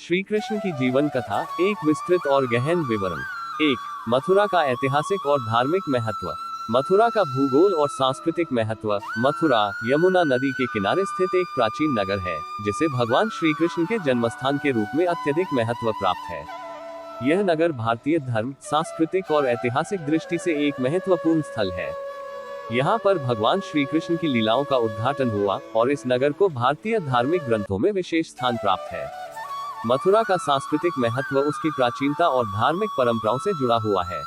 श्री कृष्ण की जीवन कथा, एक विस्तृत और गहन विवरण। 1. मथुरा का ऐतिहासिक और धार्मिक महत्व। मथुरा का भूगोल और सांस्कृतिक महत्व। मथुरा यमुना नदी के किनारे स्थित एक प्राचीन नगर है, जिसे भगवान श्री कृष्ण के जन्मस्थान के रूप में अत्यधिक महत्व प्राप्त है। यह नगर भारतीय धर्म, सांस्कृतिक और ऐतिहासिक दृष्टि से एक महत्वपूर्ण स्थल है। यहाँ पर भगवान श्री कृष्ण की लीलाओं का उद्घाटन हुआ और इस नगर को भारतीय धार्मिक ग्रंथों में विशेष स्थान प्राप्त है। मथुरा का सांस्कृतिक महत्व उसकी प्राचीनता और धार्मिक परंपराओं से जुड़ा हुआ है।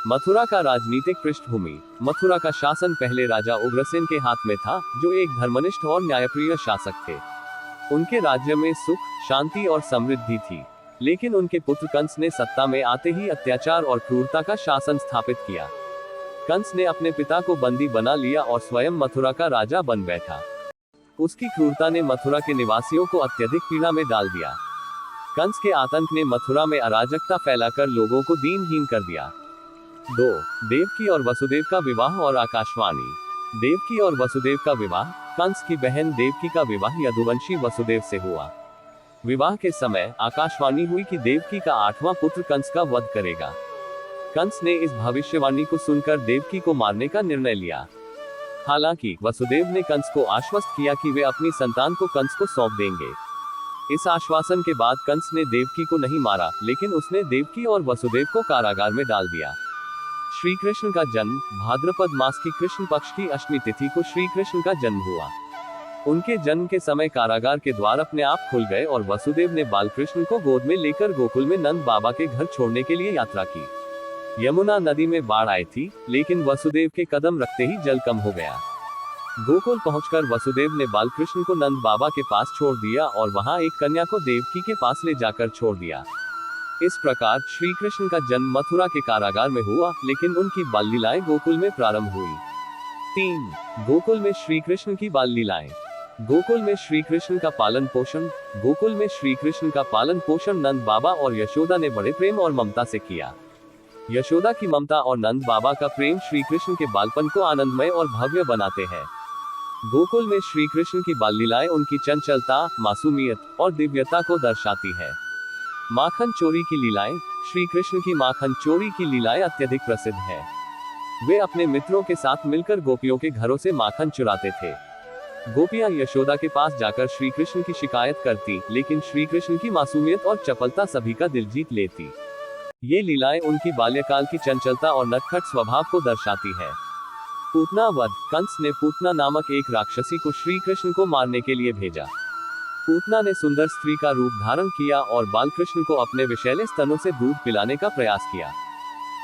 मथुरा का राजनीतिक पृष्ठभूमि। मथुरा का शासन पहले राजा उग्रसेन के हाथ में था, जो एक धर्मनिष्ठ और न्यायप्रिय शासक थे। उनके राज्य में सुख, शांति और समृद्धि थी, लेकिन उनके पुत्र कंस ने सत्ता में आते ही अत्याचार और क्रूरता का शासन स्थापित किया। कंस ने अपने पिता को बंदी बना लिया और स्वयं मथुरा का राजा बन बैठा। उसकी क्रूरता ने मथुरा के निवासियों को अत्यधिक पीड़ा में डाल दिया। कंस के आतंक ने मथुरा में अराजकता फैलाकर लोगों को दीनहीन कर दिया। 2. देवकी और वसुदेव का विवाह और आकाशवाणी। देवकी और वसुदेव का विवाह। कंस की बहन देवकी का विवाह यदुवंशी वसुदेव से हुआ। विवाह के समय आकाशवाणी हुई कि देवकी का 8वां पुत्र कंस का वध करेगा। कंस ने इस भविष्यवाणी को सुनकर देवकी को मारने का निर्णय लिया। हालांकि वसुदेव ने कंस को आश्वस्त किया कि वे अपनी संतान को कंस को सौंप देंगे। इस आश्वासन के बाद कंस ने देवकी को नहीं मारा, लेकिन उसने देवकी और वसुदेव को कारागार में डाल दिया। श्री कृष्ण का जन्म। भाद्रपद मास की कृष्ण पक्ष की अष्टमी तिथि को श्री कृष्ण का जन्म हुआ। उनके जन्म के समय कारागार के द्वार अपने आप खुल गए और वसुदेव ने बालकृष्ण को गोद में लेकर गोकुल में नंद बाबा के घर छोड़ने के लिए यात्रा की। यमुना नदी में बाढ़ आई थी, लेकिन वसुदेव के कदम रखते ही जल कम हो गया। गोकुल पहुंचकर वसुदेव ने बालकृष्ण को नंद बाबा के पास छोड़ दिया और वहां एक कन्या को देवकी के पास ले जाकर छोड़ दिया। इस प्रकार श्री कृष्ण का जन्म मथुरा के कारागार में हुआ, लेकिन उनकी बाल लीलाएं गोकुल में प्रारंभ हुई। 3. गोकुल में श्री कृष्ण की बाल लीलाएं। गोकुल में श्री कृष्ण का पालन पोषण। गोकुल में श्री कृष्ण का पालन पोषण नंद बाबा और यशोदा ने बड़े प्रेम और ममता से किया। यशोदा की ममता और नंद बाबा का प्रेम श्री कृष्ण के बालपन को आनंदमय और भव्य बनाते हैं। गोकुल में श्री कृष्ण की बाल लीलाएं उनकी चंचलता, मासूमियत और दिव्यता को दर्शाती है। माखन चोरी की लीलाएं। श्री कृष्ण की माखन चोरी की लीलाएं अत्यधिक प्रसिद्ध है। वे अपने मित्रों के साथ मिलकर गोपियों के घरों से माखन चुराते थे। गोपियां यशोदा के पास जाकर श्री कृष्ण की शिकायत करती, लेकिन श्री कृष्ण की मासूमियत और चपलता सभी का दिल जीत लेती। ये लीलाएं उनकी बाल्यकाल की चंचलता और नटखट स्वभाव को दर्शाती है। पूतना वध। कंस ने पूतना नामक एक राक्षसी को श्री कृष्ण को मारने के लिए भेजा। पूतना ने सुंदर स्त्री का रूप धारण किया और बालकृष्ण को अपने विषैले स्तनों से दूध पिलाने का प्रयास किया,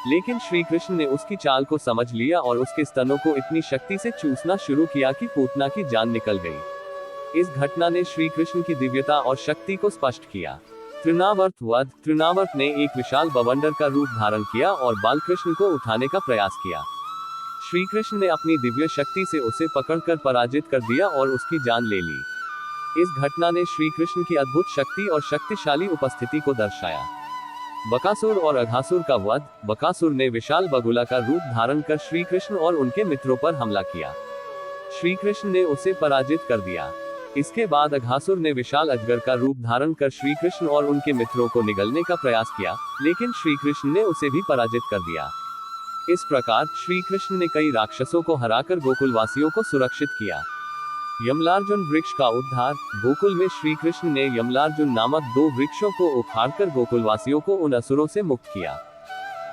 लेकिन श्री कृष्ण ने उसकी चाल को समझ लिया और उसके स्तनों को इतनी शक्ति से चूसना शुरू किया कि पूतना की जान निकल गई। इस घटना ने श्री कृष्ण की दिव्यता और शक्ति को स्पष्ट किया। तृणावर्त वध। तृणावर्त ने एक विशाल बवंडर का रूप धारण किया और बालकृष्ण को उठाने का प्रयास किया। श्री कृष्ण ने अपनी दिव्य शक्ति से उसे पकड़कर पराजित कर दिया और उसकी जान ले ली। इस घटना ने श्री कृष्ण की अद्भुत शक्ति और शक्तिशाली उपस्थिति को दर्शाया। बकासुर और अघासुर का वध। बकासुर ने विशाल बगुला का रूप धारण कर श्री कृष्ण और उनके मित्रों पर हमला किया। श्री कृष्ण ने उसे पराजित कर दिया। इसके बाद अघासुर ने विशाल अजगर का रूप धारण कर श्री कृष्ण और उनके मित्रों को निगलने का प्रयास किया, लेकिन श्री कृष्ण ने उसे भी पराजित कर दिया। इस प्रकार श्री कृष्ण ने कई राक्षसों को हराकर गोकुलवासियों को सुरक्षित किया। यमलार्जुन वृक्ष का उद्धार। गोकुल में श्री कृष्ण ने यमलार्जुन नामक 2 वृक्षों को उखाड़कर गोकुलवासियों को उन असुरों से मुक्त किया।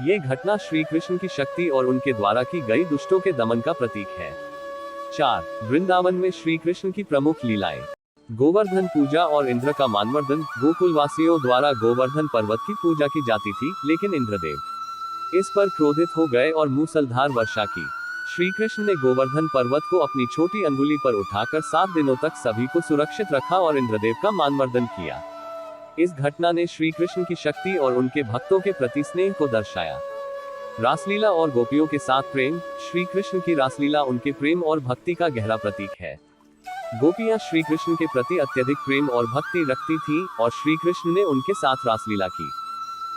ये घटना श्री कृष्ण की शक्ति और उनके द्वारा की गई दुष्टों के दमन का प्रतीक है। 4. वृंदावन में श्री कृष्ण की प्रमुख लीलाएं। गोवर्धन पूजा और इंद्र का मानवर्धन। गोकुलवासियों द्वारा गोवर्धन पर्वत की पूजा की जाती थी, लेकिन इंद्रदेव इस पर क्रोधित हो गए और मूसलधार वर्षा की। श्री कृष्ण ने गोवर्धन पर्वत को अपनी छोटी अंगुली पर उठाकर 7 दिनों तक सभी को सुरक्षित रखा और इंद्रदेव का मानवर्धन किया। इस घटना ने श्री कृष्ण की शक्ति और उनके भक्तों के प्रति स्नेह को दर्शाया। रासलीला और गोपियों के साथ प्रेम। श्री कृष्ण की रासलीला उनके प्रेम और भक्ति का गहरा प्रतीक है। गोपियां श्री कृष्ण के प्रति अत्यधिक प्रेम और भक्ति रखती थीं और श्री कृष्ण ने उनके साथ रासलीला की।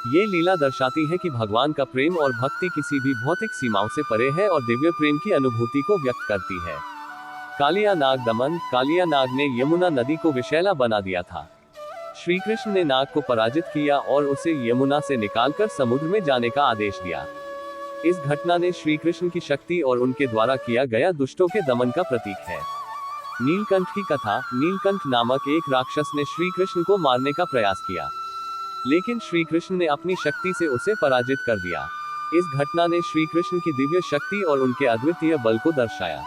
ये लीला दर्शाती है कि भगवान का प्रेम और भक्ति किसी भी भौतिक सीमाओं से परे है और दिव्य प्रेम की अनुभूति को व्यक्त करती है। कालिया नाग दमन। कालिया नाग ने यमुना नदी को विषैला बना दिया था। श्री कृष्ण ने नाग को पराजित किया और उसे यमुना से निकालकर समुद्र में जाने का आदेश दिया। इस घटना ने श्री कृष्ण की शक्ति और उनके द्वारा किया गया दुष्टों के दमन का प्रतीक है। नीलकंठ की कथा। नीलकंठ नामक एक राक्षस ने श्री कृष्ण को मारने का प्रयास किया, लेकिन श्री कृष्ण ने अपनी शक्ति से उसे पराजित कर दिया। इस घटना ने श्री कृष्ण की दिव्य शक्ति और उनके अद्वितीय बल को दर्शाया।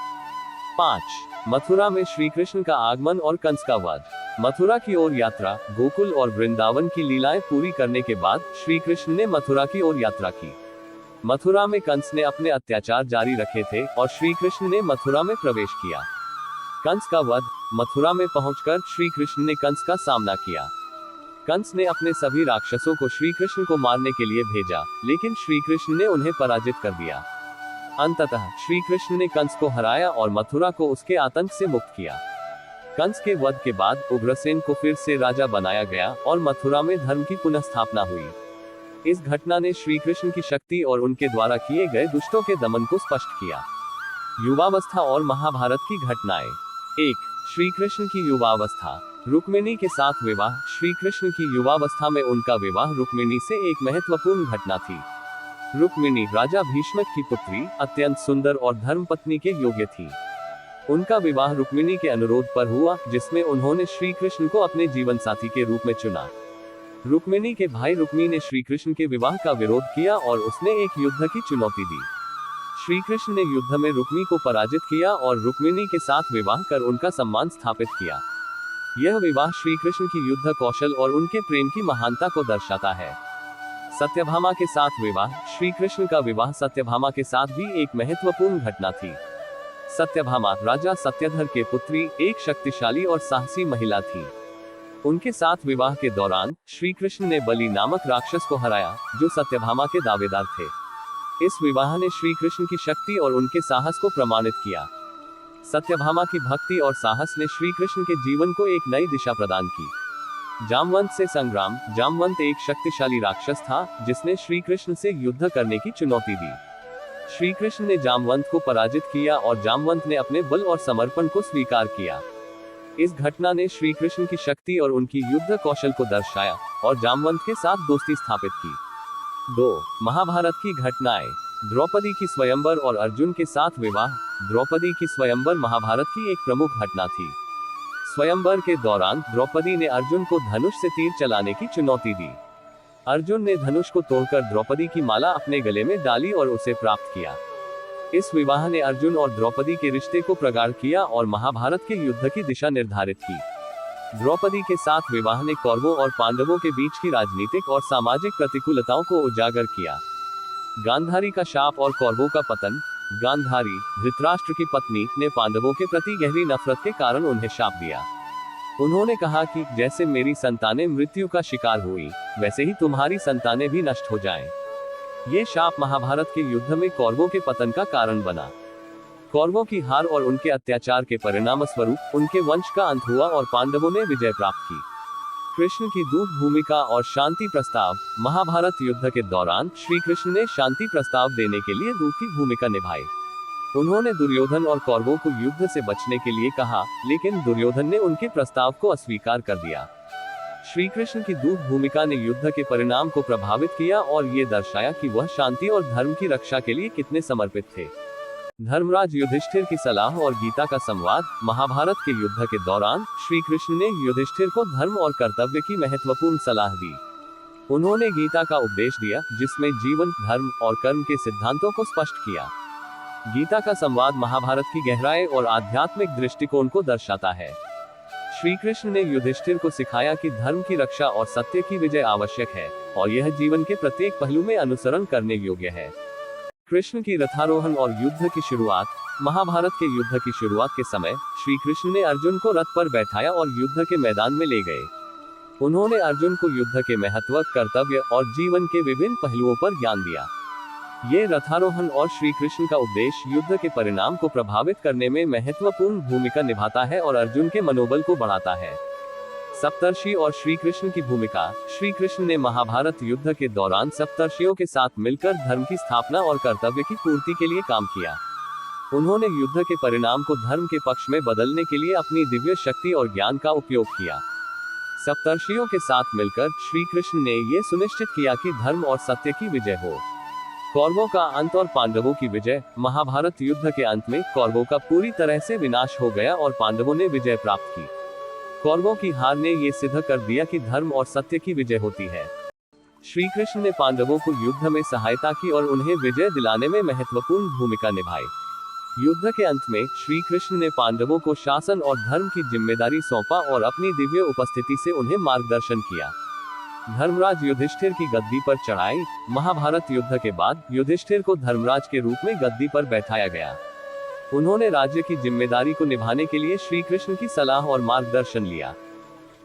5. मथुरा में श्री कृष्ण का आगमन और कंस का वध। मथुरा की ओर यात्रा। गोकुल और वृंदावन की लीलाएं पूरी करने के बाद श्री कृष्ण ने मथुरा की ओर यात्रा की। मथुरा में कंस ने अपने अत्याचार जारी रखे थे और श्री कृष्ण ने मथुरा में प्रवेश किया। कंस का वध। मथुरा में पहुंचकर श्री कृष्ण ने कंस का सामना किया। कंस ने अपने सभी राक्षसों को श्री कृष्ण को मारने के लिए भेजा, लेकिन श्री कृष्ण ने उन्हें पराजित कर दिया। अंततः श्री कृष्ण ने कंस को हराया और मथुरा को उसके आतंक से मुक्त किया। कंस के वध के बाद उग्रसेन को फिर से राजा बनाया गया और मथुरा में धर्म की पुनः स्थापना हुई। इस घटना ने श्री कृष्ण की शक्ति और उनके द्वारा किए गए दुष्टों के दमन को स्पष्ट किया। युवावस्था और महाभारत की घटनाएं। 1. श्री कृष्ण की युवावस्था। रुक्मिणी के साथ विवाह। श्री कृष्ण की युवावस्था में उनका विवाह रुक्मिणी से एक महत्वपूर्ण घटना थी। रुक्मिणी राजा भीष्मक की पुत्री, अत्यंत सुंदर और धर्मपत्नी के योग्य थी। उनका विवाह रुक्मिणी के अनुरोध पर हुआ, जिसमें उन्होंने श्री कृष्ण को अपने जीवन साथी के रूप में चुना। रुक्मिणी के भाई रुक्मी ने श्री कृष्ण के विवाह का विरोध किया और उसने एक युद्ध की चुनौती दी। श्री कृष्ण ने युद्ध में रुक्मी को पराजित किया और रुक्मिणी के साथ विवाह कर उनका सम्मान स्थापित किया। यह विवाह श्री कृष्ण की युद्ध कौशल और उनके प्रेम की महानता को दर्शाता है। सत्यभामा के साथ विवाह। श्री कृष्ण का विवाह सत्यभामा के साथ भी एक महत्वपूर्ण घटना थी। सत्यभामा राजा सत्यधर के पुत्री, एक शक्तिशाली और साहसी महिला थी। उनके साथ विवाह के दौरान श्री कृष्ण ने बलि नामक राक्षस को हराया, जो सत्यभामा के दावेदार थे। इस विवाह ने श्री कृष्ण की शक्ति और उनके साहस को प्रमाणित किया। सत्यभामा की भक्ति और साहस ने श्री कृष्ण के जीवन को एक नई दिशा प्रदान की। जामवंत से संग्राम। जामवंत एक शक्तिशाली राक्षस था, जिसने श्री कृष्ण से युद्ध करने की चुनौती दी। श्री कृष्ण ने जामवंत को पराजित किया और जामवंत ने अपने बल और समर्पण को स्वीकार किया। इस घटना ने श्री कृष्ण की शक्ति और उनकी युद्ध कौशल को दर्शाया और जामवंत के साथ दोस्ती स्थापित की। 2. महाभारत की घटनाएं। द्रौपदी की स्वयंवर और अर्जुन के साथ विवाह। द्रौपदी की स्वयंवर महाभारत की एक प्रमुख घटना थी। स्वयंवर के दौरान द्रौपदी ने अर्जुन को धनुष से तीर चलाने की चुनौती दी। अर्जुन ने धनुष को तोड़कर द्रौपदी की माला अपने गले में डाली और उसे प्राप्त किया। इस विवाह ने अर्जुन और द्रौपदी के रिश्ते को प्रगाढ़ किया और महाभारत के युद्ध की दिशा निर्धारित की। द्रौपदी के साथ विवाह ने कौरवों और पांडवों के बीच की राजनीतिक और सामाजिक प्रतिकूलताओं को उजागर किया। गांधारी का शाप और कौरवों का पतन। गांधारी, धृतराष्ट्र की पत्नी, ने पांडवों के प्रति गहरी नफरत के कारण उन्हें शाप दिया। उन्होंने कहा कि जैसे मेरी संतानें मृत्यु का शिकार हुई, वैसे ही तुम्हारी संतानें भी नष्ट हो जाएं। ये शाप महाभारत के युद्ध में कौरवों के पतन का कारण बना। कौरवों की हार और उनके अत्याचार के परिणाम स्वरूप उनके वंश का अंत हुआ और पांडवों ने विजय प्राप्त की। कृष्ण की दूत भूमिका और शांति प्रस्ताव। महाभारत युद्ध के दौरान श्री कृष्ण ने शांति प्रस्ताव देने के लिए दूत की भूमिका निभाई। उन्होंने दुर्योधन और कौरवों को युद्ध से बचने के लिए कहा, लेकिन दुर्योधन ने उनके प्रस्ताव को अस्वीकार कर दिया। श्री कृष्ण की दूत भूमिका ने युद्ध के परिणाम को प्रभावित किया और ये दर्शाया कि वह शांति और धर्म की रक्षा के लिए कितने समर्पित थे। धर्मराज युधिष्ठिर की सलाह और गीता का संवाद। महाभारत के युद्ध के दौरान श्री कृष्ण ने युधिष्ठिर को धर्म और कर्तव्य की महत्वपूर्ण सलाह दी। उन्होंने गीता का उपदेश दिया, जिसमें जीवन, धर्म और कर्म के सिद्धांतों को स्पष्ट किया। गीता का संवाद महाभारत की गहराई और आध्यात्मिक दृष्टिकोण को दर्शाता है। श्री कृष्ण ने युधिष्ठिर को सिखाया कि धर्म की रक्षा और सत्य की विजय आवश्यक है और यह जीवन के प्रत्येक पहलू में अनुसरण करने योग्य है। कृष्ण की रथारोहण और युद्ध की शुरुआत। महाभारत के युद्ध की शुरुआत के समय श्री कृष्ण ने अर्जुन को रथ पर बैठाया और युद्ध के मैदान में ले गए। उन्होंने अर्जुन को युद्ध के महत्व, कर्तव्य और जीवन के विभिन्न पहलुओं पर ज्ञान दिया। ये रथारोहण और श्री कृष्ण का उपदेश युद्ध के परिणाम को प्रभावित करने में महत्वपूर्ण भूमिका निभाता है और अर्जुन के मनोबल को बढ़ाता है। सप्तर्षि और श्री कृष्ण की भूमिका। श्री कृष्ण ने महाभारत युद्ध के दौरान सप्तर्षियों के साथ मिलकर धर्म की स्थापना और कर्तव्य की पूर्ति के लिए काम किया। उन्होंने युद्ध के परिणाम को धर्म के पक्ष में बदलने के लिए अपनी दिव्य शक्ति और ज्ञान का उपयोग किया। सप्तर्षियों के साथ मिलकर श्री कृष्ण ने ये सुनिश्चित किया कि धर्म और सत्य की विजय हो। कौरवों का अंत और पांडवों की विजय। महाभारत युद्ध के अंत में कौरवों का पूरी तरह से विनाश हो गया और पांडवों ने विजय प्राप्त की। कौरवों की हार ने ये सिद्ध कर दिया कि धर्म और सत्य की विजय होती है। श्री कृष्ण ने पांडवों को युद्ध में सहायता की और उन्हें विजय दिलाने में महत्वपूर्ण भूमिका निभाई। युद्ध के अंत में श्री कृष्ण ने पांडवों को शासन और धर्म की जिम्मेदारी सौंपा और अपनी दिव्य उपस्थिति से उन्हें मार्गदर्शन किया। धर्मराज युधिष्ठिर की गद्दी पर चढ़ाई। महाभारत युद्ध के बाद युधिष्ठिर को धर्मराज के रूप में गद्दी पर बैठाया गया। उन्होंने राज्य की जिम्मेदारी को निभाने के लिए श्री कृष्ण की सलाह और मार्गदर्शन लिया।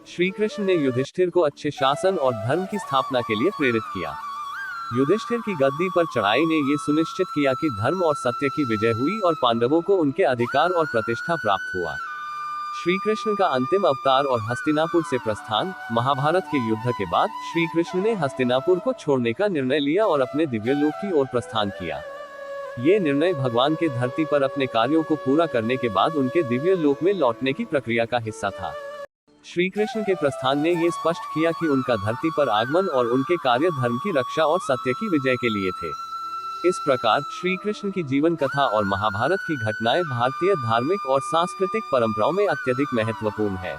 श्री कृष्ण ने युधिष्ठिर को अच्छे शासन और धर्म की स्थापना के लिए प्रेरित किया। युधिष्ठिर की गद्दी पर चढ़ाई ने ये सुनिश्चित किया कि धर्म और सत्य की विजय हुई और पांडवों को उनके अधिकार और प्रतिष्ठा प्राप्त हुआ। श्री कृष्ण का अंतिम अवतार और हस्तिनापुर से प्रस्थान। महाभारत के युद्ध के बाद श्री कृष्ण ने हस्तिनापुर को छोड़ने का निर्णय लिया और अपने दिव्य लोक की ओर प्रस्थान किया। ये निर्णय भगवान के धरती पर अपने कार्यों को पूरा करने के बाद उनके दिव्य लोक में लौटने की प्रक्रिया का हिस्सा था। श्री कृष्ण के प्रस्थान ने ये स्पष्ट किया कि उनका धरती पर आगमन और उनके कार्य धर्म की रक्षा और सत्य की विजय के लिए थे। इस प्रकार श्री कृष्ण की जीवन कथा और महाभारत की घटनाएं भारतीय धार्मिक और सांस्कृतिक परंपराओं में अत्यधिक महत्वपूर्ण है।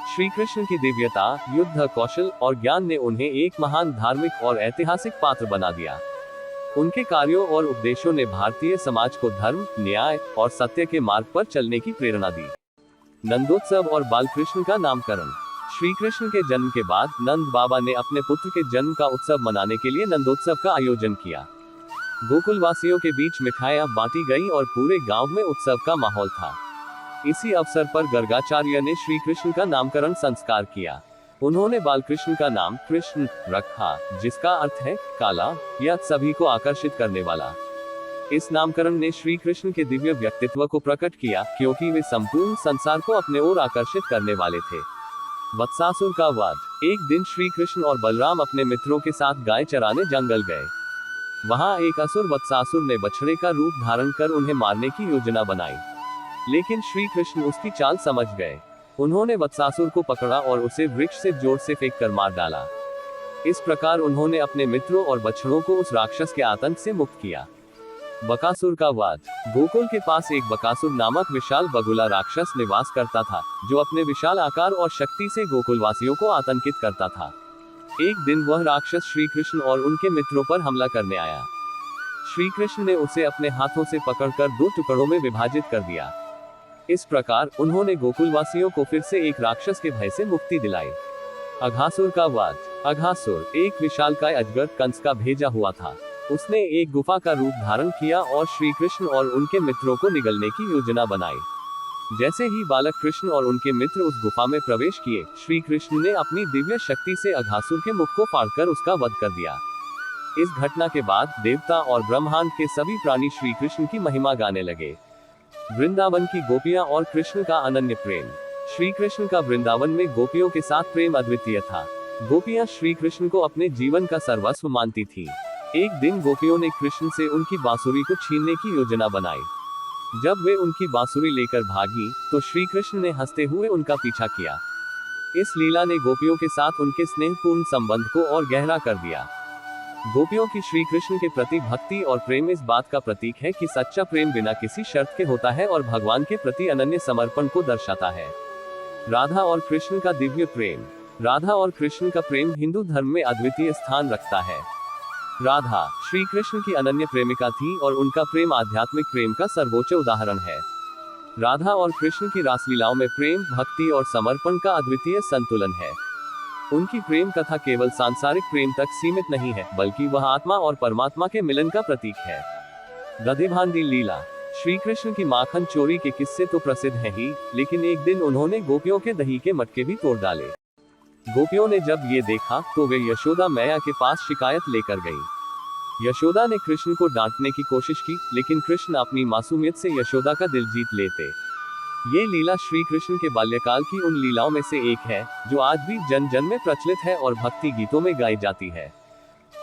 श्री कृष्ण की दिव्यता, युद्ध कौशल और ज्ञान ने उन्हें एक महान धार्मिक और ऐतिहासिक पात्र बना दिया। उनके कार्यों और उपदेशों ने भारतीय समाज को धर्म, न्याय और सत्य के मार्ग पर चलने की प्रेरणा दी। नंदोत्सव और बालकृष्ण का नामकरण। श्री कृष्ण के जन्म के बाद नंद बाबा ने अपने पुत्र के जन्म का उत्सव मनाने के लिए नंदोत्सव का आयोजन किया। गोकुल वासियों के बीच मिठाइयां बांटी गई और पूरे गांव में उत्सव का माहौल था। इसी अवसर पर गर्गाचार्य ने श्री कृष्ण का नामकरण संस्कार किया। उन्होंने बालकृष्ण का नाम कृष्ण रखा, जिसका अर्थ है काला या सभी को आकर्षित करने वाला। इस नामकरण ने श्री कृष्ण के दिव्य व्यक्तित्व को प्रकट किया, क्योंकि वे संपूर्ण संसार को अपने ओर आकर्षित करने वाले थे। वत्सासुर का वध। एक दिन श्री कृष्ण और बलराम अपने मित्रों के साथ गाय चराने जंगल गए। वहां एक असुर वत्सासुर ने बछड़े का रूप धारण कर उन्हें मारने की योजना बनाई, लेकिन श्री कृष्ण उसकी चाल समझ गए। उन्होंने वत्सासुर को पकड़ा और उसे वृक्ष से जोर से फेंक कर मार डाला। इस प्रकार उन्होंने अपने मित्रों और बछड़ों को उस राक्षस के आतंक से मुक्त किया। बकासुर का वध। गोकुल के पास एक बकासुर नामक विशाल बगुला राक्षस निवास करता था, जो अपने विशाल आकार और शक्ति से गोकुलवासियों को आतंकित करता था। एक दिन वह राक्षस श्री कृष्ण और उनके मित्रों पर हमला करने आया। श्री कृष्ण ने उसे अपने हाथों से पकड़कर 2 टुकड़ों में विभाजित कर दिया। इस प्रकार उन्होंने गोकुलवासियों को फिर से एक राक्षस के भय से मुक्ति दिलाई। अघासुर का वध। अघासुर एक विशालकाय अजगर कंस का भेजा हुआ था। उसने एक गुफा का रूप धारण किया और श्री कृष्ण और उनके मित्रों को निगलने की योजना बनाई। जैसे ही बालक कृष्ण और उनके मित्र उस गुफा में प्रवेश किए, श्री कृष्ण ने अपनी दिव्य शक्ति से अघासुर के मुख को फाड़कर उसका वध कर दिया। इस घटना के बाद देवता और ब्रह्मांड के सभी प्राणी श्री कृष्ण की महिमा गाने लगे। वृंदावन की गोपियां और कृष्ण का अनन्य प्रेम। श्री कृष्ण का वृंदावन में गोपियों के साथ प्रेम अद्वितीय था। गोपियां श्री कृष्ण को अपने जीवन का सर्वस्व मानती थी। एक दिन गोपियों ने कृष्ण से उनकी बांसुरी को छीनने की योजना बनाई। जब वे उनकी बांसुरी लेकर भागी, तो श्री कृष्ण ने हंसते हुए उनका पीछा किया। इस लीला ने गोपियों के साथ उनके स्नेहपूर्ण संबंध को और गहरा कर दिया। गोपियों की श्री कृष्ण के प्रति भक्ति और प्रेम इस बात का प्रतीक है कि सच्चा प्रेम बिना किसी शर्त के होता है और भगवान के प्रति अनन्य समर्पण को दर्शाता है। राधा और कृष्ण का दिव्य प्रेम। राधा और कृष्ण का प्रेम हिंदू धर्म में अद्वितीय स्थान रखता है। राधा श्री कृष्ण की अनन्य प्रेमिका थी और उनका प्रेम आध्यात्मिक प्रेम का सर्वोच्च उदाहरण है। राधा और कृष्ण की रासलीलाओं में प्रेम, भक्ति और समर्पण का अद्वितीय संतुलन है। उनकी प्रेम कथा केवल सांसारिक प्रेम तक सीमित नहीं है, बल्कि वह आत्मा और परमात्मा के मिलन का प्रतीक है। दधिभांडी लीला। श्री कृष्ण की माखन चोरी के किस्से तो प्रसिद्ध हैं ही, लेकिन एक दिन उन्होंने गोपियों के दही के मटके भी तोड़ डाले। गोपियों ने जब ये देखा तो वे यशोदा मैया के पास शिकायत लेकर गई। यशोदा ने कृष्ण को डांटने की कोशिश की, लेकिन कृष्ण अपनी मासूमियत से यशोदा का दिल जीत लेते। ये लीला श्री कृष्ण के बाल्यकाल की उन लीलाओं में से एक है, जो आज भी जन जन में प्रचलित है और भक्ति गीतों में गाई जाती है।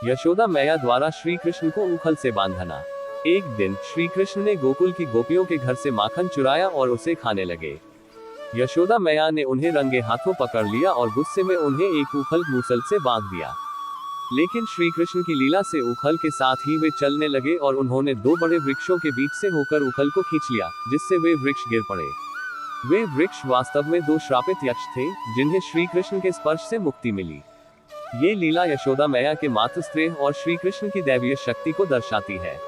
यशोदा मैया द्वारा श्री कृष्ण को उखल से बांधना। एक दिन श्री कृष्ण ने गोकुल की गोपियों के घर से माखन चुराया और उसे खाने लगे। यशोदा मैया ने उन्हें रंगे हाथों पकड़ लिया और गुस्से में उन्हें एक उखल मूसल से बांध दिया। लेकिन श्री कृष्ण की लीला से उखल के साथ ही वे चलने लगे और उन्होंने दो बड़े वृक्षों के बीच से होकर उखल को खींच लिया, जिससे वे वृक्ष गिर पड़े। वे वृक्ष वास्तव में दो श्रापित यक्ष थे, जिन्हें श्री कृष्ण के स्पर्श से मुक्ति मिली। ये लीला यशोदा मैया के मातृस्नेह और श्री कृष्ण की दैवीय शक्ति को दर्शाती है।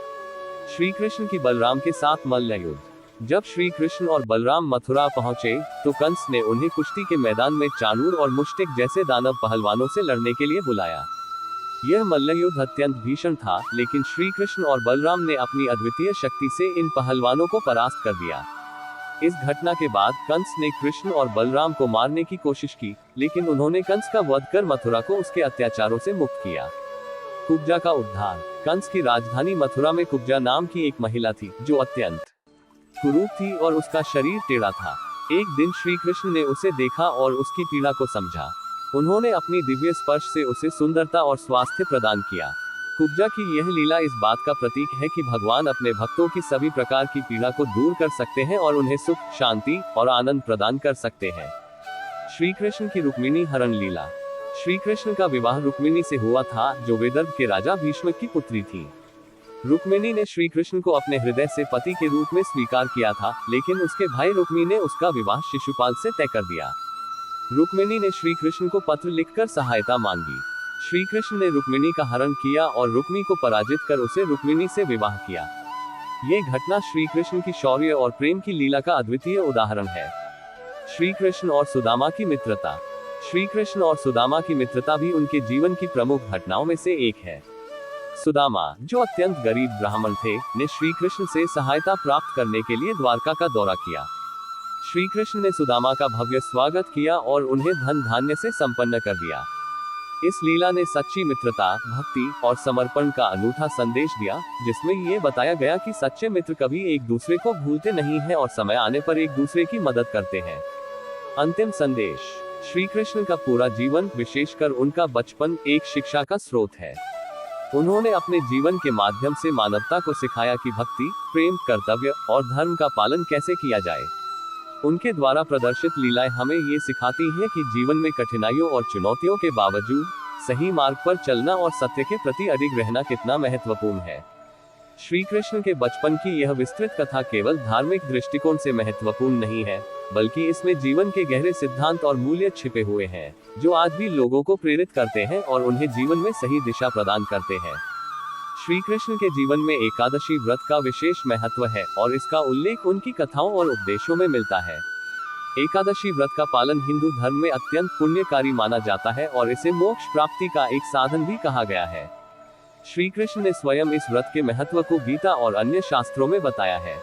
श्री कृष्ण की बलराम के साथ मल्ल युद्ध। जब श्री कृष्ण और बलराम मथुरा पहुंचे, तो कंस ने उन्हें कुश्ती के मैदान में चाणूर और मुष्टिक जैसे दानव पहलवानों से लड़ने के लिए बुलाया। यह मल्ल युद्ध अत्यंत भीषण था, लेकिन श्री कृष्ण और बलराम ने अपनी अद्वितीय शक्ति से इन पहलवानों को परास्त कर दिया। इस घटना के बाद कंस ने कृष्ण और बलराम को मारने की कोशिश की, लेकिन उन्होंने कंस का वध कर मथुरा को उसके अत्याचारों से मुक्त किया। कुब्जा का उद्धार। कंस की राजधानी मथुरा में कुब्जा नाम की एक महिला थी, जो अत्यंत कुरूप थी और उसका शरीर टेढ़ा था। एक दिन श्री कृष्ण ने उसे देखा और उसकी पीड़ा को समझा। उन्होंने अपनी दिव्य स्पर्श से उसे सुंदरता और स्वास्थ्य प्रदान किया। कुब्जा की यह लीला इस बात का प्रतीक है कि भगवान अपने भक्तों की सभी प्रकार की पीड़ा को दूर कर सकते हैं और उन्हें सुख, शांति और आनंद प्रदान कर सकते हैं। श्री कृष्ण की रुक्मिणी हरण लीला। श्री कृष्ण का विवाह रुक्मिणी से हुआ था, जो विदर्भ के राजा भीष्म की पुत्री थी। रुक्मिणी ने श्री कृष्ण को अपने हृदय से पति के रूप में स्वीकार किया था, लेकिन उसके भाई रुक्मी ने उसका विवाह शिशुपाल से तय कर दिया। रुक्मिणी ने श्री कृष्ण को पत्र लिखकर सहायता मांगी। श्री कृष्ण ने रुक्मिणी का हरण किया और रुक्मी को पराजित कर उसे रुक्मिणी से विवाह किया। ये घटना श्री कृष्ण की शौर्य और प्रेम की लीला का अद्वितीय उदाहरण है। श्री कृष्ण और सुदामा की मित्रता। श्री कृष्ण और सुदामा की मित्रता भी उनके जीवन की प्रमुख घटनाओं में से एक है। सुदामा, जो अत्यंत गरीब ब्राह्मण थे, ने श्री कृष्ण से सहायता प्राप्त करने के लिए द्वारका का दौरा किया। श्री कृष्ण ने सुदामा का भव्य स्वागत किया और उन्हें धन धान्य से संपन्न कर दिया। इस लीला ने सच्ची मित्रता, भक्ति और समर्पण का अनूठा संदेश दिया, जिसमें ये बताया गया कि सच्चे मित्र कभी एक दूसरे को भूलते नहीं हैं और समय आने पर एक दूसरे की मदद करते हैं। अंतिम संदेश। श्री कृष्ण का पूरा जीवन, विशेषकर उनका बचपन, एक शिक्षा का स्रोत है। उन्होंने अपने जीवन के माध्यम से मानवता को सिखाया कि भक्ति, प्रेम, कर्तव्य और धर्म का पालन कैसे किया जाए। उनके द्वारा प्रदर्शित लीलाएं हमें ये सिखाती हैं कि जीवन में कठिनाइयों और चुनौतियों के बावजूद सही मार्ग पर चलना और सत्य के प्रति अडिग रहना कितना महत्वपूर्ण है। श्री कृष्ण के बचपन की यह विस्तृत कथा केवल धार्मिक दृष्टिकोण से महत्वपूर्ण नहीं है, बल्कि इसमें जीवन के गहरे सिद्धांत और मूल्य छिपे हुए हैं, जो आज भी लोगों को प्रेरित करते हैं और उन्हें जीवन में सही दिशा प्रदान करते हैं। श्री कृष्ण के जीवन में एकादशी व्रत का विशेष महत्व है और इसका उल्लेख उनकी कथाओं और उपदेशों में मिलता है। एकादशी व्रत का पालन हिंदू धर्म में अत्यंत पुण्यकारी माना जाता है और इसे मोक्ष प्राप्ति का एक साधन भी कहा गया है। श्री कृष्ण ने स्वयं इस व्रत के महत्व को गीता और अन्य शास्त्रों में बताया है।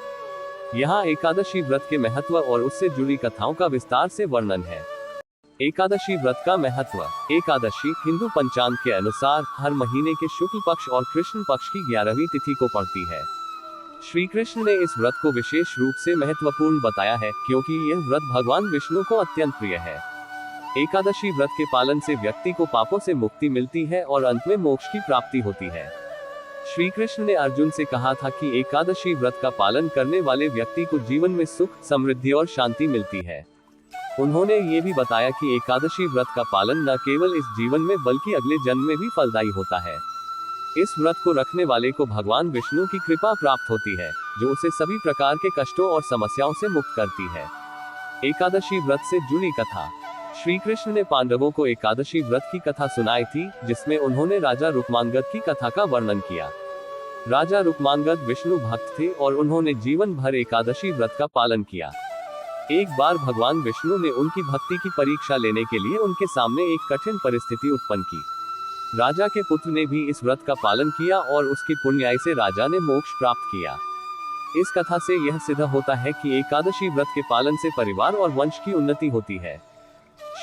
यहाँ एकादशी व्रत के महत्व और उससे जुड़ी कथाओं का विस्तार से वर्णन है। एकादशी व्रत का महत्व। एकादशी हिंदू पंचांग के अनुसार हर महीने के शुक्ल पक्ष और कृष्ण पक्ष की 11वीं तिथि को पड़ती है। श्री कृष्ण ने इस व्रत को विशेष रूप से महत्वपूर्ण बताया है, क्योंकि यह व्रत भगवान विष्णु को अत्यंत प्रिय है। एकादशी व्रत के पालन से व्यक्ति को पापों से मुक्ति मिलती है और अंत में मोक्ष की प्राप्ति होती है। श्री कृष्ण ने अर्जुन से कहा था कि एकादशी व्रत का पालन करने वाले व्यक्ति को जीवन में सुख, समृद्धि और शांति मिलती है। उन्होंने ये भी बताया कि एकादशी व्रत का पालन न केवल इस जीवन में बल्कि अगले जन्म में भी फलदायी होता है। इस व्रत को रखने वाले को भगवान विष्णु की कृपा प्राप्त होती है, जो उसे सभी प्रकार के कष्टों और समस्याओं से मुक्त करती है। एकादशी व्रत से जुड़ी कथा। श्री कृष्ण ने पांडवों को एकादशी व्रत की कथा सुनाई थी, जिसमें उन्होंने राजा रुक्मांगद की कथा का वर्णन किया। राजा रुक्मांगद विष्णु भक्त थे और उन्होंने जीवन भर एकादशी व्रत का पालन किया। एक बार भगवान विष्णु ने उनकी भक्ति की परीक्षा लेने के लिए उनके सामने एक कठिन परिस्थिति उत्पन्न की। राजा के पुत्र ने भी इस व्रत का पालन किया और उसकी पुण्याई से राजा ने मोक्ष प्राप्त किया। इस कथा से यह सिद्ध होता है कि एकादशी व्रत के पालन से परिवार और वंश की उन्नति होती है।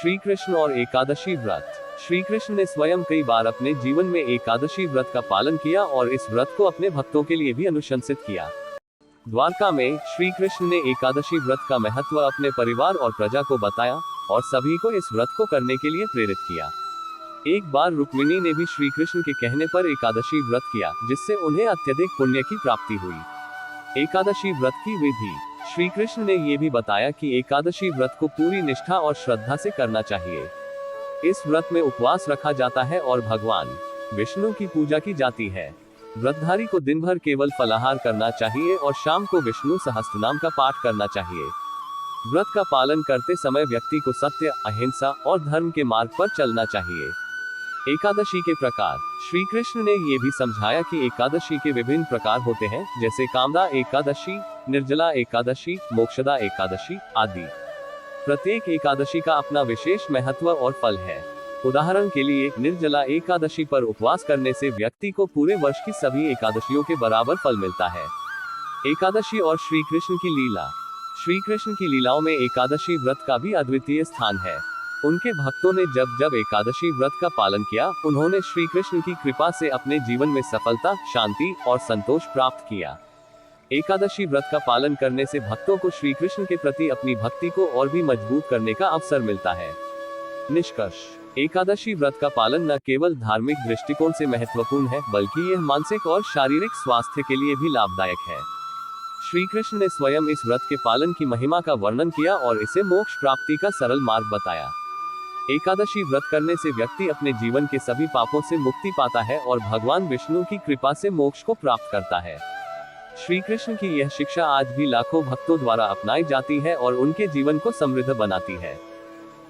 श्री कृष्ण और एकादशी व्रत। श्री कृष्ण ने स्वयं कई बार अपने जीवन में एकादशी व्रत का पालन किया और इस व्रत को अपने भक्तों के लिए भी अनुशंसित किया। द्वारका में श्री कृष्ण ने एकादशी व्रत का महत्व अपने परिवार और प्रजा को बताया और सभी को इस व्रत को करने के लिए प्रेरित किया। एक बार रुक्मिणी ने भी श्री कृष्ण के कहने पर एकादशी व्रत किया, जिससे उन्हें अत्यधिक पुण्य की प्राप्ति हुई। एकादशी व्रत की विधि। श्री कृष्ण ने ये भी बताया कि एकादशी व्रत को पूरी निष्ठा और श्रद्धा से करना चाहिए। इस व्रत में उपवास रखा जाता है और भगवान विष्णु की पूजा की जाती है। व्रतधारी को दिन भर केवल फलाहार करना चाहिए और शाम को विष्णु सहस्त्रनाम का पाठ करना चाहिए। व्रत का पालन करते समय व्यक्ति को सत्य, अहिंसा और धर्म के मार्ग पर चलना चाहिए। एकादशी के प्रकार। श्री कृष्ण ने ये भी समझाया कि एकादशी के विभिन्न प्रकार होते हैं, जैसे कामदा एकादशी, निर्जला एकादशी, मोक्षदा एकादशी आदि। प्रत्येक एकादशी का अपना विशेष महत्व और फल है। उदाहरण के लिए, निर्जला एकादशी पर उपवास करने से व्यक्ति को पूरे वर्ष की सभी एकादशियों के बराबर फल मिलता है। एकादशी और श्री कृष्ण की लीला। श्री कृष्ण की लीलाओं में एकादशी व्रत का भी अद्वितीय स्थान है। उनके भक्तों ने जब जब एकादशी व्रत का पालन किया, उन्होंने श्री कृष्ण की कृपा से अपने जीवन में सफलता, शांति और संतोष प्राप्त किया। एकादशी व्रत का पालन करने से भक्तों को श्री कृष्ण के प्रति अपनी भक्ति को और भी मजबूत करने का अवसर मिलता है। निष्कर्ष। एकादशी व्रत का पालन न केवल धार्मिक दृष्टिकोण से महत्वपूर्ण है, बल्कि यह मानसिक और शारीरिक स्वास्थ्य के लिए भी लाभदायक है। श्री कृष्ण ने स्वयं इस व्रत के पालन की महिमा का वर्णन किया और इसे मोक्ष प्राप्ति का सरल मार्ग बताया। एकादशी व्रत करने से व्यक्ति अपने जीवन के सभी पापों से मुक्ति पाता है और भगवान विष्णु की कृपा से मोक्ष को प्राप्त करता है। श्री कृष्ण की यह शिक्षा आज भी लाखों भक्तों द्वारा अपनाई जाती है और उनके जीवन को समृद्ध बनाती है।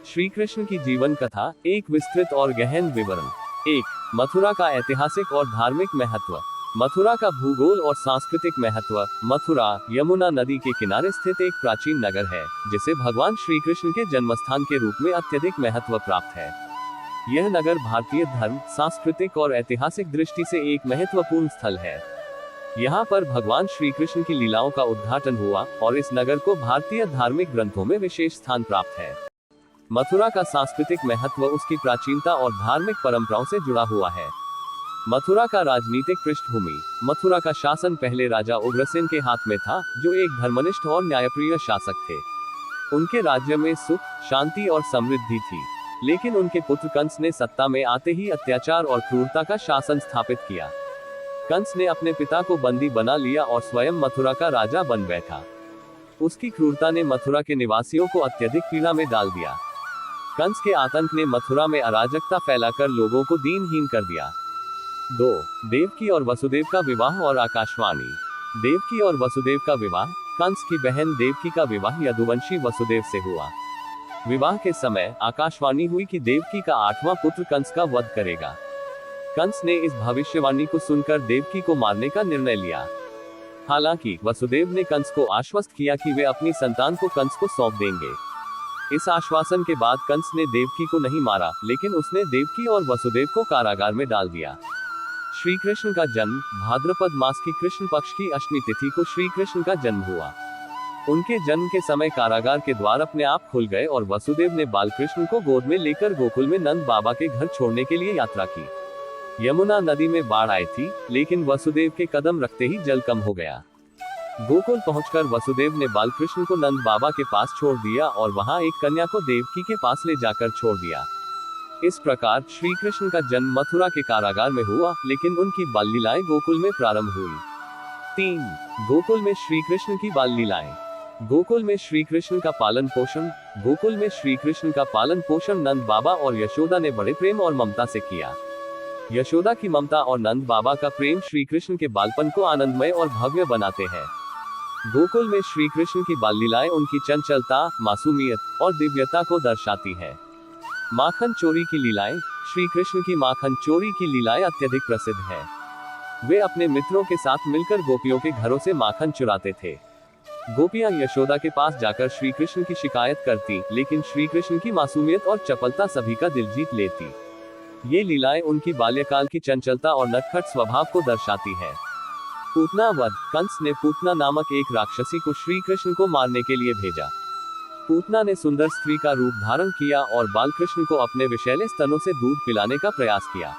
श्री कृष्ण की जीवन कथा, एक विस्तृत और गहन विवरण। 1. मथुरा का ऐतिहासिक और धार्मिक महत्व। मथुरा का भूगोल और सांस्कृतिक महत्व। मथुरा यमुना नदी के किनारे स्थित एक प्राचीन नगर है, जिसे भगवान श्री कृष्ण के जन्मस्थान के रूप में अत्यधिक महत्व प्राप्त है। यह नगर भारतीय धर्म, सांस्कृतिक और ऐतिहासिक दृष्टि से एक महत्वपूर्ण स्थल है। यहाँ पर भगवान श्री कृष्ण की लीलाओं का उद्घाटन हुआ और इस नगर को भारतीय धार्मिक ग्रंथों में विशेष स्थान प्राप्त है। मथुरा का सांस्कृतिक महत्व उसकी प्राचीनता और धार्मिक परंपराओं से जुड़ा हुआ है। मथुरा का राजनीतिक पृष्ठभूमि। मथुरा का शासन पहले राजा उग्रसेन के हाथ में था, जो एक धर्मनिष्ठ और न्यायप्रिय शासक थे। उनके राज्य में सुख, शांति और समृद्धि थी, लेकिन उनके पुत्र कंस ने सत्ता में आते ही अत्याचार और क्रूरता का शासन स्थापित किया। कंस ने अपने पिता को बंदी बना लिया और स्वयं मथुरा का राजा बन बैठा। उसकी क्रूरता ने मथुरा के निवासियों को अत्यधिक पीड़ा में डाल दिया। कंस के आतंक ने मथुरा में अराजकता फैलाकर लोगों को दीनहीन कर दिया। 2. देवकी और वसुदेव का विवाह और आकाशवाणी। देवकी और वसुदेव का विवाह। कंस की बहन देवकी का विवाह यदुवंशी वसुदेव से हुआ। विवाह के समय आकाशवाणी हुई कि देवकी का 8वां पुत्र कंस का वध करेगा। कंस ने इस भविष्यवाणी को सुनकर देवकी को मारने का निर्णय लिया। हालांकि वसुदेव ने कंस को आश्वस्त किया कि वे अपनी संतान को कंस को सौंप देंगे। इस आश्वासन के बाद कंस ने देवकी को नहीं मारा, लेकिन उसने देवकी और वसुदेव को कारागार में डाल दिया। श्री कृष्ण का जन्म। भाद्रपद मास की कृष्ण पक्ष की अष्टमी तिथि को श्री कृष्ण का जन्म हुआ। उनके जन्म के समय कारागार के द्वार अपने आप खुल गए और वसुदेव ने बालकृष्ण को गोद में लेकर गोकुल में नंद बाबा के घर छोड़ने के लिए यात्रा की। यमुना नदी में बाढ़ आई थी, लेकिन वसुदेव के कदम रखते ही जल कम हो गया। गोकुल पहुंचकर वसुदेव ने बालकृष्ण को नंद बाबा के पास छोड़ दिया और वहां एक कन्या को देवकी के पास ले जाकर छोड़ दिया। इस प्रकार श्री कृष्ण का जन्म मथुरा के कारागार में हुआ, लेकिन उनकी बाल लीलाएं गोकुल में प्रारंभ हुई। 3. गोकुल में श्री कृष्ण की बाल लीलाएं। गोकुल में श्री कृष्ण का पालन पोषण। गोकुल में श्री कृष्ण का पालन पोषण नंद बाबा और यशोदा ने बड़े प्रेम और ममता से किया। यशोदा की ममता और नंद बाबा का प्रेम श्री कृष्ण के बालपन को आनंदमय और भव्य बनाते हैं। गोकुल में श्री कृष्ण की बाल लीलाएं उनकी चंचलता, मासूमियत और दिव्यता को दर्शाती है। माखन चोरी की लीलाएं। श्री कृष्ण की माखन चोरी की लीलाएं अत्यधिक प्रसिद्ध है। वे अपने मित्रों के साथ मिलकर गोपियों के घरों से माखन चुराते थे। गोपियां यशोदा के पास जाकर श्री कृष्ण की शिकायत करती, लेकिन श्री कृष्ण की मासूमियत और चपलता सभी का दिल जीत लेती। ये लीलाएं उनकी बाल्यकाल की चंचलता और नटखट स्वभाव को दर्शाती है। पूतना वध। कंस ने पूतना नामक एक राक्षसी को श्री कृष्ण को मारने के लिए भेजा। पूतना ने सुंदर स्त्री का रूप धारण किया और बालकृष्ण को अपने विषैले स्तनों से दूध पिलाने का प्रयास किया,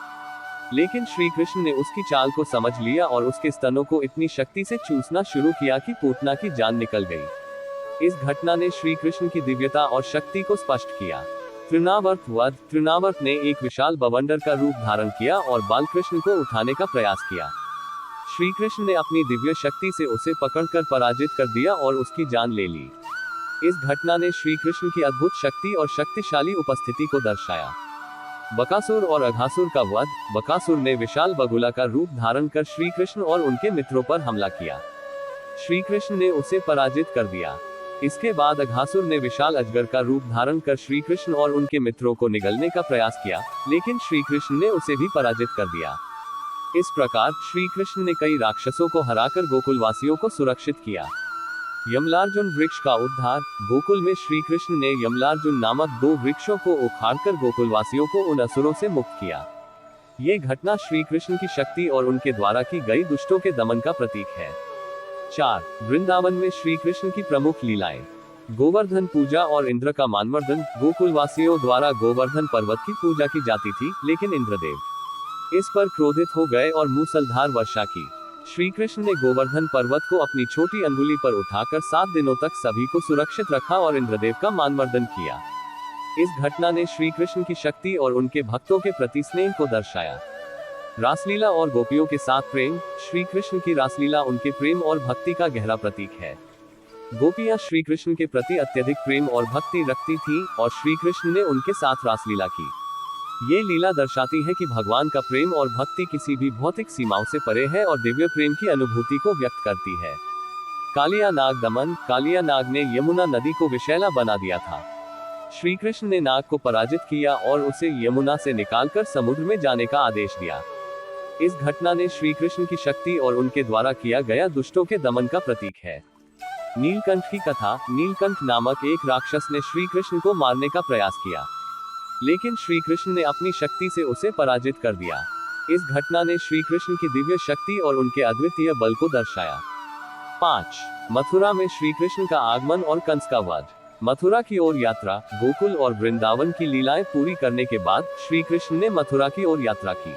लेकिन श्री कृष्ण ने उसकी चाल को समझ लिया और उसके स्तनों को इतनी शक्ति से चूसना शुरू किया कि पूतना की जान निकल गई। इस घटना ने श्री कृष्ण की दिव्यता और शक्ति को स्पष्ट किया। तृणावर्त वध। तृणावर्त ने एक विशाल बवंडर का रूप धारण किया और बालकृष्ण को उठाने का प्रयास किया। श्री कृष्ण ने अपनी दिव्य शक्ति से उसे पकड़कर पराजित कर दिया और उसकी जान ले ली। इस घटना ने श्री कृष्ण की अद्भुत शक्ति और शक्तिशाली उपस्थिति को दर्शाया। बकासुर और अघासुर का वध। बकासुर ने विशाल बगुला का रूप धारण कर श्री कृष्ण और उनके मित्रों पर हमला किया। श्री कृष्ण ने उसे पराजित कर दिया। इसके बाद अघासुर ने विशाल अजगर का रूप धारण कर श्री कृष्ण और उनके मित्रों को निगलने का प्रयास किया, लेकिन श्री कृष्ण ने उसे भी पराजित कर दिया। इस प्रकार श्री कृष्ण ने कई राक्षसों को हराकर गोकुलवासियों को सुरक्षित किया। यमलार्जुन वृक्ष का उद्धार। गोकुल में श्री कृष्ण ने यमलार्जुन नामक 2 वृक्षों को उखाड़कर गोकुलवासियों को उन असुरों से मुक्त किया। ये घटना श्री कृष्ण की शक्ति और उनके द्वारा की गई दुष्टों के दमन का प्रतीक है। 4. वृंदावन में श्री कृष्ण की प्रमुख लीलाएं। गोवर्धन पूजा और इंद्र का मानवर्धन। गोकुलवासियों द्वारा गोवर्धन पर्वत की पूजा की जाती थी, लेकिन इंद्रदेव इस पर क्रोधित हो गए और मूसलधार वर्षा की। श्री कृष्ण ने गोवर्धन पर्वत को अपनी छोटी अंगुली पर उठाकर 7 दिनों तक सभी को सुरक्षित रखा और इंद्रदेव का मानवर्धन किया। इस घटना ने श्री कृष्ण की शक्ति और उनके भक्तों के प्रति स्नेह को दर्शाया। रासलीला और गोपियों के साथ प्रेम। श्री कृष्ण की रासलीला उनके प्रेम और भक्ति का गहरा प्रतीक है। गोपियां श्री कृष्ण के प्रति अत्यधिक प्रेम और भक्ति रखती थीं और श्री कृष्ण ने उनके साथ रासलीला की। ये लीला दर्शाती है कि भगवान का प्रेम और भक्ति किसी भी भौतिक सीमाओं से परे है और दिव्य प्रेम की अनुभूति को व्यक्त करती है। कालिया नाग दमन। कालिया नाग ने यमुना नदी को विषैला बना दिया था। श्री कृष्ण ने नाग को पराजित किया और उसे यमुना से निकालकर समुद्र में जाने का आदेश दिया। इस घटना ने श्री कृष्ण की शक्ति और उनके द्वारा किया गया दुष्टों के दमन का प्रतीक है। नीलकंठ की कथा। नीलकंठ नामक एक राक्षस ने श्री कृष्ण को मारने का प्रयास किया, लेकिन श्री कृष्ण ने अपनी शक्ति से उसे पराजित कर दिया। इस घटना ने श्री कृष्ण की दिव्य शक्ति और उनके अद्वितीय बल को दर्शाया। 5. मथुरा में श्री कृष्ण का आगमन और कंस का वध। मथुरा की ओर यात्रा। गोकुल और वृंदावन की लीलाएं पूरी करने के बाद श्री कृष्ण ने मथुरा की ओर यात्रा की।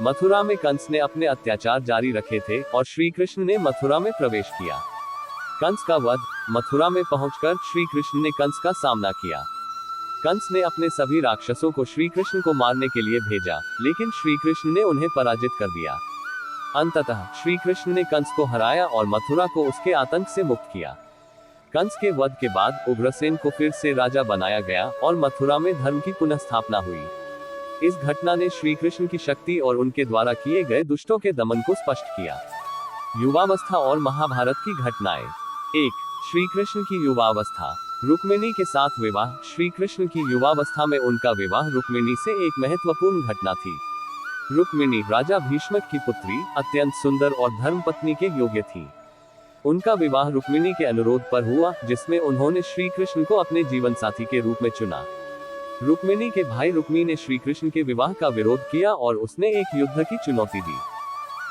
मथुरा में कंस ने अपने अत्याचार जारी रखे थे और श्री कृष्ण ने मथुरा में प्रवेश किया। कंस का वध। मथुरा में पहुंचकर श्री कृष्ण ने कंस का सामना किया। कंस ने अपने सभी राक्षसों को श्री कृष्ण को मारने के लिए भेजा, लेकिन श्री कृष्ण ने उन्हें पराजित कर दिया। अंततः श्री कृष्ण ने कंस को हराया और मथुरा को उसके आतंक से मुक्त किया। कंस के वध के बाद उग्रसेन को फिर से राजा बनाया गया और मथुरा में धर्म की पुनः स्थापना हुई। इस घटना ने श्री कृष्ण की शक्ति और उनके द्वारा किए गए दुष्टों के दमन को स्पष्ट किया। युवावस्था और महाभारत की घटनाएं। 1. श्री कृष्ण की युवावस्था। रुक्मिणी के साथ विवाह। श्री कृष्ण की युवावस्था में उनका विवाह रुक्मिणी से एक महत्वपूर्ण घटना थी। रुक्मिणी राजा भीष्मक की पुत्री, अत्यंत सुंदर और धर्मपत्नी के योग्य थी। उनका विवाह रुक्मिणी के अनुरोध पर हुआ, जिसमें उन्होंने श्री कृष्ण को अपने जीवन साथी के रूप में चुना। रुक्मिणी के भाई रुक्मी ने श्री कृष्ण के विवाह का विरोध किया और उसने एक युद्ध की चुनौती दी।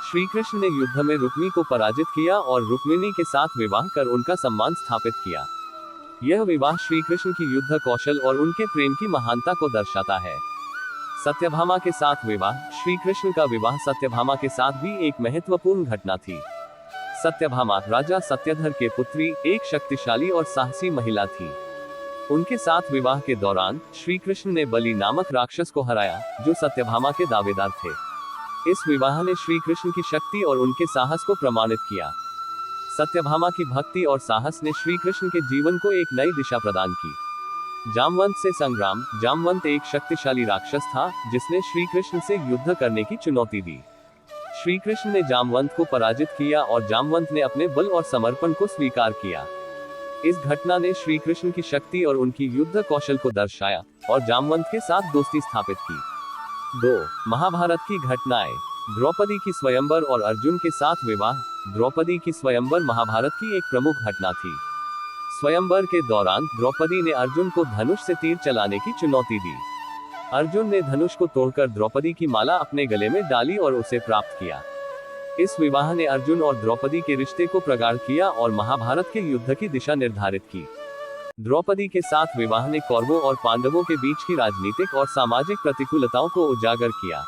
श्री कृष्ण ने युद्ध में रुक्मी को पराजित किया और रुक्मिणी के साथ विवाह कर उनका सम्मान स्थापित किया। यह विवाह श्री कृष्ण की युद्ध कौशल और उनके प्रेम की महानता को दर्शाता है। सत्यभामा के साथ विवाह। श्री कृष्ण का विवाह सत्यभामा के साथ भी एक महत्वपूर्ण घटना थी। सत्यभामा राजा सत्यधर के पुत्री एक शक्तिशाली और साहसी महिला थी। उनके साथ विवाह के दौरान श्री कृष्ण ने बलि नामक राक्षस को हराया, जो सत्यभामा के दावेदार थे। इस विवाह ने श्री कृष्ण की शक्ति और उनके साहस को प्रमाणित किया। सत्यभामा की भक्ति और साहस ने श्री कृष्ण के जीवन को एक नई दिशा प्रदान की। जामवंत से संग्राम। जामवंत एक शक्तिशाली राक्षस था, जिसने श्री कृष्ण से युद्ध करने की चुनौती दी। श्री कृष्ण ने जामवंत को पराजित किया और जामवंत ने अपने बल और समर्पण को स्वीकार किया। इस घटना ने श्री कृष्ण की शक्ति और उनकी युद्ध कौशल को दर्शाया और जामवंत के साथ दोस्ती स्थापित की। 2. महाभारत की घटनाएं। द्रौपदी की स्वयंवर और अर्जुन के साथ विवाह। द्रौपदी की स्वयंवर महाभारत की एक प्रमुख घटना थी। स्वयंवर के दौरान द्रौपदी ने अर्जुन को धनुष से तीर चलाने की चुनौती दी। अर्जुन ने धनुष को तोड़कर द्रौपदी की माला अपने गले में डाली और उसे प्राप्त किया। इस विवाह ने अर्जुन और द्रौपदी के रिश्ते को प्रगाढ़ किया और महाभारत के युद्ध की दिशा निर्धारित की। द्रौपदी के साथ विवाह ने कौरवों और पांडवों के बीच की राजनीतिक और सामाजिक प्रतिकूलताओं को उजागर किया।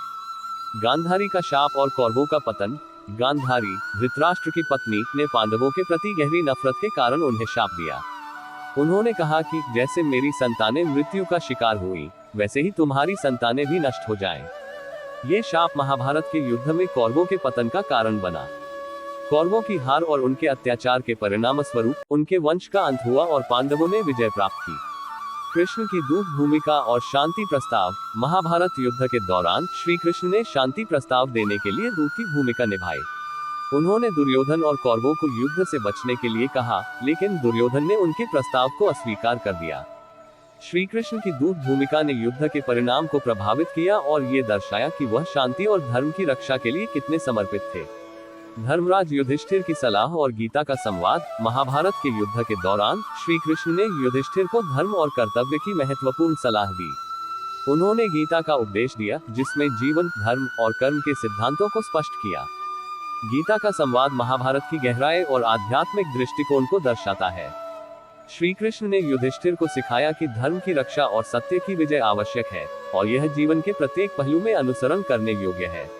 गांधारी का शाप और कौरवों का पतन। गांधारी, धृतराष्ट्र की पत्नी, ने पांडवों के प्रति गहरी नफरत के कारण उन्हें शाप दिया। उन्होंने कहा कि जैसे मेरी संतानें मृत्यु का शिकार हुई, वैसे ही तुम्हारी संतानें भी नष्ट हो जाएं। ये शाप महाभारत के युद्ध में कौरवों के पतन का कारण बना। कौरवों की हार और उनके अत्याचार के परिणाम स्वरूप उनके वंश का अंत हुआ और पांडवों ने विजय प्राप्त की। कृष्ण की दूत भूमिका और शांति प्रस्ताव। महाभारत युद्ध के दौरान श्री कृष्ण ने शांति प्रस्ताव देने के लिए दूत की भूमिका निभाई। उन्होंने दुर्योधन और कौरवों को युद्ध से बचने के लिए कहा, लेकिन दुर्योधन ने उनके प्रस्ताव को अस्वीकार कर दिया। श्री कृष्ण की दूत भूमिका ने युद्ध के परिणाम को प्रभावित किया और ये दर्शाया कि वह शांति और धर्म की रक्षा के लिए कितने समर्पित थे। धर्मराज युधिष्ठिर की सलाह और गीता का संवाद। महाभारत के युद्ध के दौरान श्री कृष्ण ने युधिष्ठिर को धर्म और कर्तव्य की महत्वपूर्ण सलाह दी। उन्होंने गीता का उपदेश दिया, जिसमें जीवन, धर्म और कर्म के सिद्धांतों को स्पष्ट किया। गीता का संवाद महाभारत की गहराई और आध्यात्मिक दृष्टिकोण को दर्शाता है। श्री कृष्ण ने युधिष्ठिर को सिखाया कि धर्म की रक्षा और सत्य की विजय आवश्यक है, और यह जीवन के प्रत्येक पहलू में अनुसरण करने योग्य है।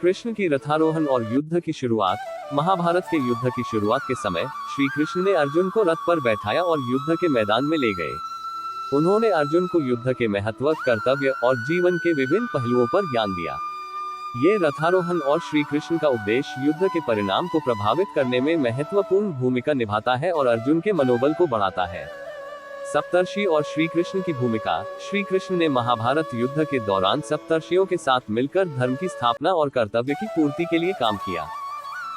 कृष्ण की रथारोहण और युद्ध की शुरुआत। महाभारत के युद्ध की शुरुआत के समय श्री कृष्ण ने अर्जुन को रथ पर बैठाया और युद्ध के मैदान में ले गए। उन्होंने अर्जुन को युद्ध के महत्व, कर्तव्य और जीवन के विभिन्न पहलुओं पर ज्ञान दिया। ये रथारोहण और श्री कृष्ण का उपदेश युद्ध के परिणाम को प्रभावित करने में महत्वपूर्ण भूमिका निभाता है और अर्जुन के मनोबल को बढ़ाता है। सप्तर्षि और श्री कृष्ण की भूमिका। श्री कृष्ण ने महाभारत युद्ध के दौरान सप्तर्षियों के साथ मिलकर धर्म की स्थापना और कर्तव्य की पूर्ति के लिए काम किया।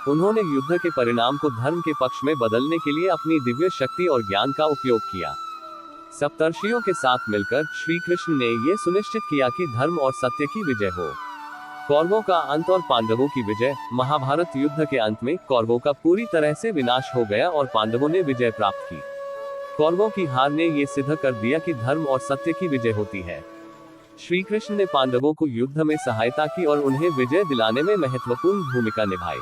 उन्होंने युद्ध के परिणाम को धर्म के पक्ष में बदलने के लिए अपनी दिव्य शक्ति और ज्ञान का उपयोग किया। सप्तर्षियों के साथ मिलकर श्री कृष्ण ने यह सुनिश्चित किया कि धर्म और सत्य की विजय हो। कौरवों का अंत और पांडवों की विजय। महाभारत युद्ध के अंत में कौरवों का पूरी तरह से विनाश हो गया और पांडवों ने विजय प्राप्त की। कौरवों की हार ने यह सिद्ध कर दिया कि धर्म और सत्य की विजय होती है। श्री कृष्ण ने पांडवों को युद्ध में सहायता की और उन्हें विजय दिलाने में महत्वपूर्ण भूमिका निभाई।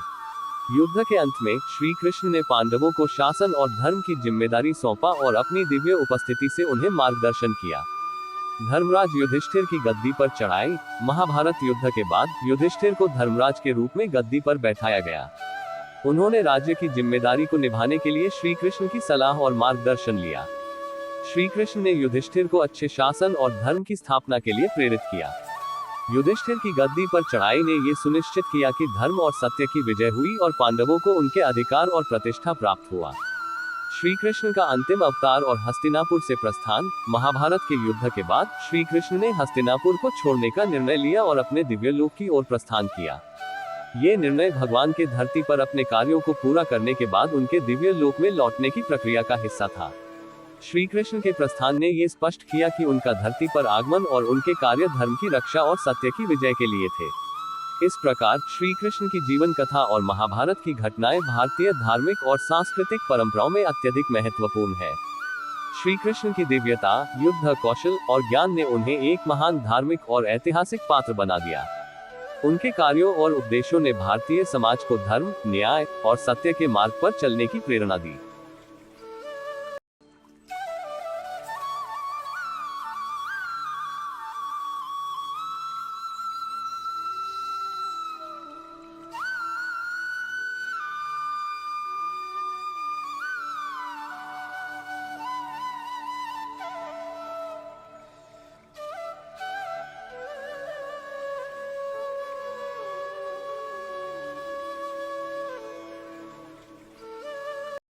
युद्ध के अंत में श्री कृष्ण ने पांडवों को शासन और धर्म की जिम्मेदारी सौंपा और अपनी दिव्य उपस्थिति से उन्हें मार्गदर्शन किया। धर्मराज युधिष्ठिर की गद्दी पर चढ़ाई। महाभारत युद्ध के बाद युधिष्ठिर को धर्मराज के रूप में गद्दी पर बैठाया गया। उन्होंने राज्य की जिम्मेदारी को निभाने के लिए श्री कृष्ण की सलाह और मार्गदर्शन लिया। श्री कृष्ण ने युधिष्ठिर को अच्छे शासन और धर्म की स्थापना के लिए प्रेरित किया। युधिष्ठिर की गद्दी पर चढ़ाई ने यह सुनिश्चित किया कि धर्म और सत्य की विजय हुई और पांडवों को उनके अधिकार और प्रतिष्ठा प्राप्त हुआ। श्री कृष्ण का अंतिम अवतार और हस्तिनापुर से प्रस्थान। महाभारत के युद्ध के बाद श्री कृष्ण ने हस्तिनापुर को छोड़ने का निर्णय लिया और अपने दिव्य लोक की ओर प्रस्थान किया। ये निर्णय भगवान के धरती पर अपने कार्यों को पूरा करने के बाद उनके दिव्य लोक में लौटने की प्रक्रिया का हिस्सा था। श्री कृष्ण के प्रस्थान ने यह स्पष्ट किया कि उनका धरती पर आगमन और उनके कार्य धर्म की रक्षा और सत्य की विजय के लिए थे। इस प्रकार श्री कृष्ण की जीवन कथा और महाभारत की घटनाएं भारतीय धार्मिक और सांस्कृतिक परंपराओं में अत्यधिक महत्वपूर्ण है। श्री कृष्ण की दिव्यता, युद्ध कौशल और ज्ञान ने उन्हें एक महान धार्मिक और ऐतिहासिक पात्र बना दिया। उनके कार्यों और उपदेशों ने भारतीय समाज को धर्म, न्याय और सत्य के मार्ग पर चलने की प्रेरणा दी।